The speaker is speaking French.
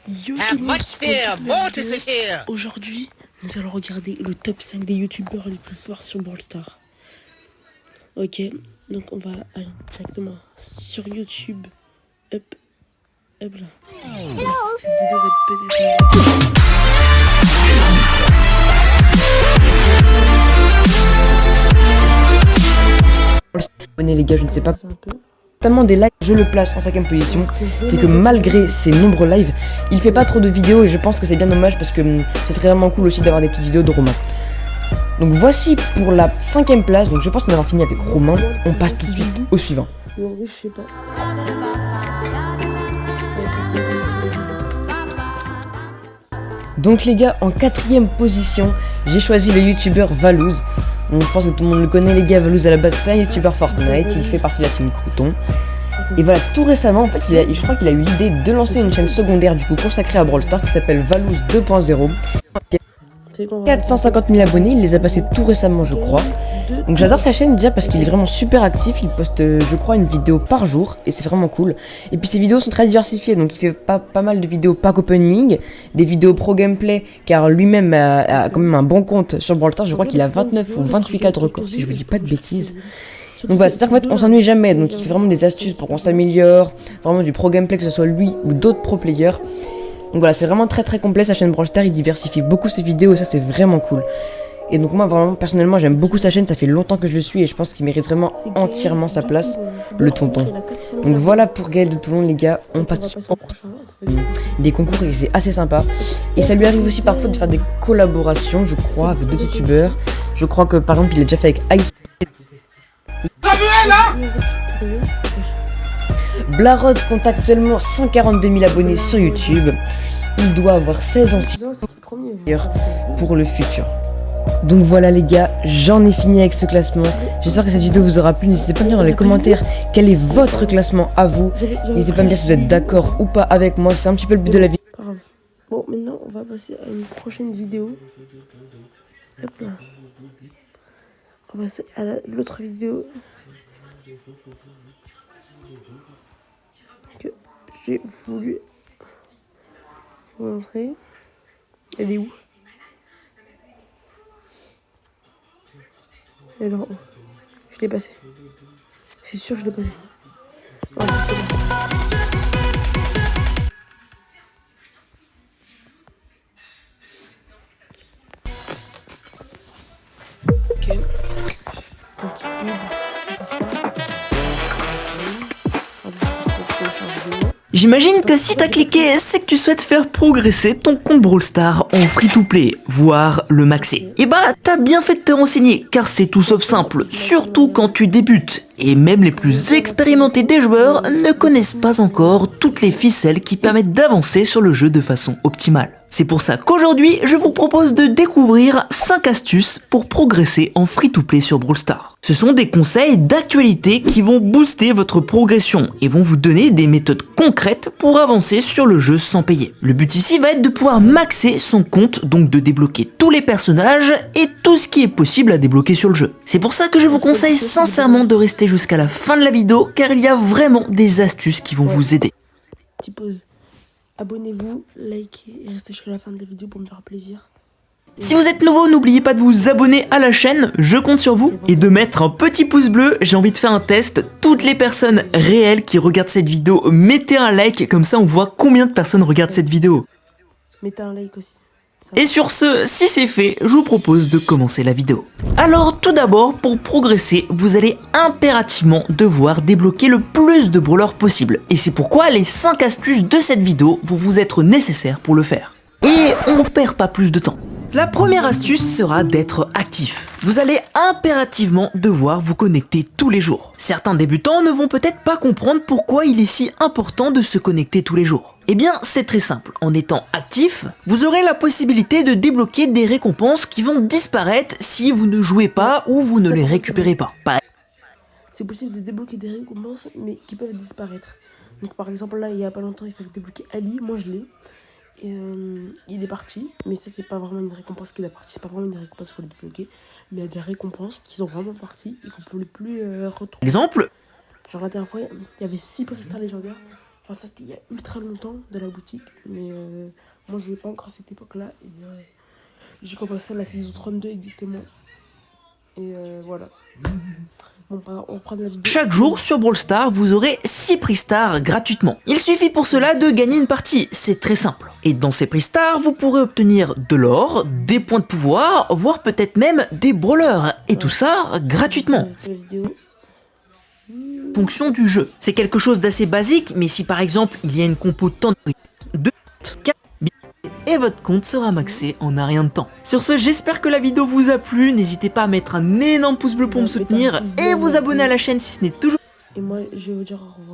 Yo tout le monde, aujourd'hui, nous allons regarder le top 5 des youtubeurs les plus forts sur Brawl Stars. Ok, donc on va aller directement sur YouTube. Hop, hop là. Alors, cette vidéo va être peut-être... Abonnez les gars, je ne sais pas. Tellement des lives, je le place en 5ème position. C'est que malgré ses nombreux lives, il fait pas trop de vidéos et je pense que c'est bien dommage parce que ce serait vraiment cool aussi d'avoir des petites vidéos de Romain. Donc voici pour la 5ème place, donc je pense qu'on aura fini avec Romain. On passe tout de suite au suivant. Je sais pas. Donc les gars, en 4ème position, j'ai choisi le youtubeur Valouz. Donc je pense que tout le monde le connaît les gars, Valouz à la base c'est un youtubeur Fortnite, il fait partie de la team Crouton. Et voilà, tout récemment en fait, je crois qu'il a eu l'idée de lancer une chaîne secondaire du coup consacrée à Brawl Stars qui s'appelle Valouz 2.0. 450 000 abonnés, il les a passés tout récemment je crois. Donc j'adore sa chaîne déjà parce qu'il est vraiment super actif, il poste je crois une vidéo par jour et c'est vraiment cool. Et puis ses vidéos sont très diversifiées, donc il fait pas mal de vidéos pack opening, des vidéos pro gameplay car lui-même a quand même un bon compte sur Brawl Stars, je crois qu'il a 29 ou 28 cas de records si je vous dis pas de bêtises. Donc voilà, c'est-à-dire qu'en fait on s'ennuie jamais, donc il fait vraiment des astuces pour qu'on s'améliore, vraiment du pro gameplay que ce soit lui ou d'autres pro players. Donc voilà, c'est vraiment très complet sa chaîne Brawl Stars, il diversifie beaucoup ses vidéos et ça c'est vraiment cool. Et donc moi vraiment personnellement j'aime beaucoup sa chaîne, ça fait longtemps que je le suis et je pense qu'il mérite vraiment entièrement sa place, le tonton. Donc voilà pour Gaël de Toulon les gars, on passe des concours et c'est assez sympa. Et ça lui arrive aussi parfois de faire des collaborations je crois avec d'autres youtubeurs. Je crois que par exemple il a déjà fait avec Ice. Blarod compte actuellement 142 000 abonnés sur YouTube. Il doit avoir 16 ans pour le futur. Donc voilà les gars, j'en ai fini avec ce classement. J'espère que cette vidéo vous aura plu. N'hésitez pas à me dire dans les commentaires quel est votre classement à vous. N'hésitez pas à me dire si vous êtes d'accord ou pas avec moi. C'est un petit peu le but de la vidéo. Bon, maintenant on va passer à une prochaine vidéo. Hop là. On va passer à l'autre vidéo que j'ai voulu vous montrer. Elle est où? Elle est en haut. Je l'ai passé. C'est sûr que je l'ai passé. Voilà, c'est bon. Ok. Un petit pub. On passe ça. J'imagine que si t'as cliqué, c'est que tu souhaites faire progresser ton compte Brawl Stars en free-to-play, voire le maxer. Et bah, t'as bien fait de te renseigner, car c'est tout sauf simple, surtout quand tu débutes. Et même les plus expérimentés des joueurs ne connaissent pas encore toutes les ficelles qui permettent d'avancer sur le jeu de façon optimale. C'est pour ça qu'aujourd'hui, je vous propose de découvrir 5 astuces pour progresser en free-to-play sur Brawl Stars. Ce sont des conseils d'actualité qui vont booster votre progression et vont vous donner des méthodes concrètes pour avancer sur le jeu sans payer. Le but ici va être de pouvoir maxer son compte, donc de débloquer tous les personnages et tout ce qui est possible à débloquer sur le jeu. C'est pour ça que je vous conseille sincèrement de rester jusqu'à la fin de la vidéo car il y a vraiment des astuces qui vont vous aider. Petite pause. Abonnez-vous, likez et restez jusqu'à la fin de la vidéo pour me faire plaisir. Si vous êtes nouveau, n'oubliez pas de vous abonner à la chaîne, je compte sur vous, et de mettre un petit pouce bleu. J'ai envie de faire un test. Toutes les personnes réelles qui regardent cette vidéo, mettez un like, comme ça on voit combien de personnes regardent cette vidéo. Mettez un like aussi. Et sur ce, si c'est fait, je vous propose de commencer la vidéo. Alors tout d'abord, pour progresser, vous allez impérativement devoir débloquer le plus de brawlers possible. Et c'est pourquoi les 5 astuces de cette vidéo vont vous être nécessaires pour le faire. Et on ne perd pas plus de temps. La première astuce sera d'être actif. Vous allez impérativement devoir vous connecter tous les jours. Certains débutants ne vont peut-être pas comprendre pourquoi il est si important de se connecter tous les jours. Eh bien, c'est très simple. En étant actif, vous aurez la possibilité de débloquer des récompenses qui vont disparaître si vous ne jouez pas ou vous ne les récupérez pas. C'est possible de débloquer des récompenses, mais qui peuvent disparaître. Donc par exemple, là, il y a pas longtemps, il fallait débloquer Ali. Moi, je l'ai. Et il est parti, mais ça c'est pas vraiment une récompense qu'il a parti, c'est pas vraiment une récompense qu'il faut le débloquer, mais il y a des récompenses qui sont vraiment parties et qu'on peut plus retrouver. Exemple, genre la dernière fois il y avait 6 Presta légendaires Enfin, ça, c'était il y a ultra longtemps dans la boutique. Mais moi, je jouais pas encore à cette époque-là. Et j'ai commencé à la saison 32 exactement. Et voilà. Bon, on reprend la vidéo. Chaque jour sur Brawl Stars, vous aurez 6 prix stars gratuitement. Il suffit pour cela de gagner une partie, c'est très simple. Et dans ces prix stars, vous pourrez obtenir de l'or, des points de pouvoir, voire peut-être même des brawlers. Et tout ça gratuitement. La vidéo. Fonction du jeu. C'est quelque chose d'assez basique, mais si par exemple il y a une compo de temps de 4 et votre compte sera maxé en un rien de temps. Sur ce, j'espère que la vidéo vous a plu, n'hésitez pas à mettre un énorme pouce bleu pour me soutenir et vous abonner à la chaîne si ce n'est toujours Et moi, je vais vous dire au revoir.